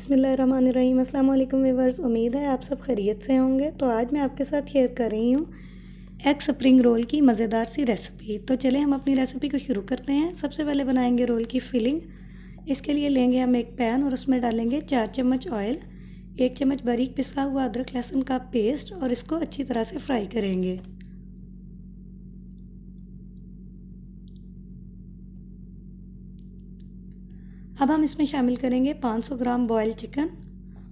बिस्मिल्लाहिर्रहमानिर्रहीम। अस्सलाम वालेकुम व्यूअर्स, उम्मीद है आप सब खैरियत से होंगे। तो आज मैं आपके साथ शेयर कर रही हूँ एग स्प्रिंग रोल की मज़ेदार सी रेसिपी। तो चले हम अपनी रेसिपी को शुरू करते हैं। सबसे पहले बनाएंगे रोल की फिलिंग। इसके लिए लेंगे हम एक पैन और उसमें डालेंगे 4 चम्मच ऑयल, 1 चम्मच बारीक पिसा हुआ अदरक लहसुन का पेस्ट और इसको अच्छी तरह से फ्राई करेंगे। अब हम इसमें शामिल करेंगे 500 ग्राम बॉयल चिकन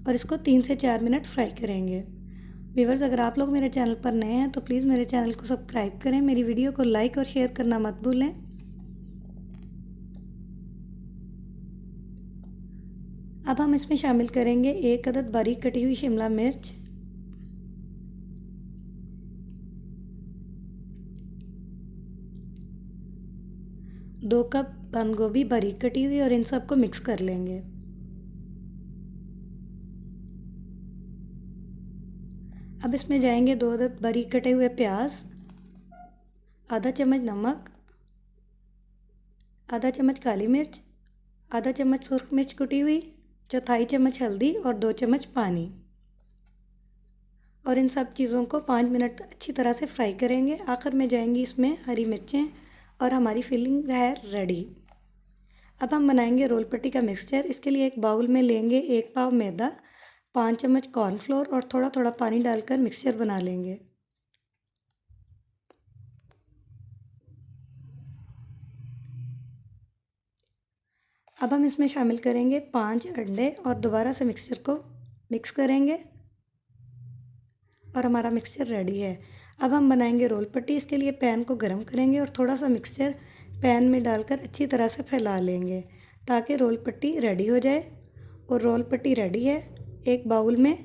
और इसको 3 से 4 मिनट फ्राई करेंगे। व्यूअर्स, अगर आप लोग मेरे चैनल पर नए हैं तो प्लीज़ मेरे चैनल को सब्सक्राइब करें, मेरी वीडियो को लाइक और शेयर करना मत भूलें। अब हम इसमें शामिल करेंगे 1 अदद बारीक कटी हुई शिमला मिर्च, 2 कप बंद गोभी बारीक कटी हुई और इन सबको मिक्स कर लेंगे। अब इसमें जाएंगे 2 अदद बारीक कटे हुए प्याज, आधा चम्मच नमक, आधा चम्मच काली मिर्च, आधा चम्मच सुर्ख मिर्च कुटी हुई, चौथाई चम्मच हल्दी और 2 चम्मच पानी। और इन सब चीज़ों को 5 मिनट अच्छी तरह से फ्राई करेंगे। आखिर में जाएंगी इसमें हरी मिर्चें और हमारी फिलिंग है रेडी। अब हम बनाएंगे रोल पट्टी का मिक्सचर। इसके लिए एक बाउल में लेंगे 1 पाव मैदा, 5 चम्मच कॉर्नफ्लोर और थोड़ा थोड़ा पानी डालकर मिक्सचर बना लेंगे। अब हम इसमें शामिल करेंगे 5 अंडे और दोबारा से मिक्सचर को मिक्स करेंगे और हमारा मिक्सचर रेडी है। अब हम बनाएंगे रोल पट्टी। इसके लिए पैन को गर्म करेंगे और थोड़ा सा मिक्सचर पैन में डालकर अच्छी तरह से फैला लेंगे ताकि रोल पट्टी रेडी हो जाए। और रोल पट्टी रेडी है। एक बाउल में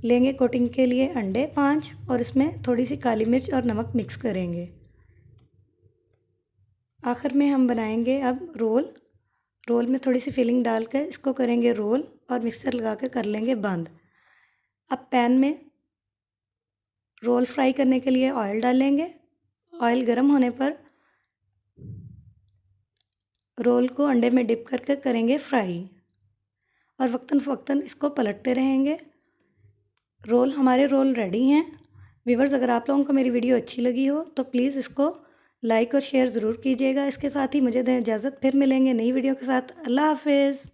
लेंगे कोटिंग के लिए अंडे 5 और इसमें थोड़ी सी काली मिर्च और नमक मिक्स करेंगे। आखिर में हम बनाएंगे अब रोल में थोड़ी सी फिलिंग डालकर इसको करेंगे रोल और मिक्सर लगाकर कर लेंगे बंद। अब पैन में रोल फ्राई करने के लिए ऑयल डालेंगे। ऑयल गर्म होने पर रोल को अंडे में डिप करके करेंगे फ्राई और वक्तन फ़वक्तन इसको पलटते रहेंगे। हमारे रोल रेडी हैं। व्यूअर्स, अगर आप लोगों को मेरी वीडियो अच्छी लगी हो तो प्लीज़ इसको लाइक और शेयर ज़रूर कीजिएगा। इसके साथ ही मुझे दें इजाज़त, फिर मिलेंगे नई वीडियो के साथ। अल्लाह हाफिज़।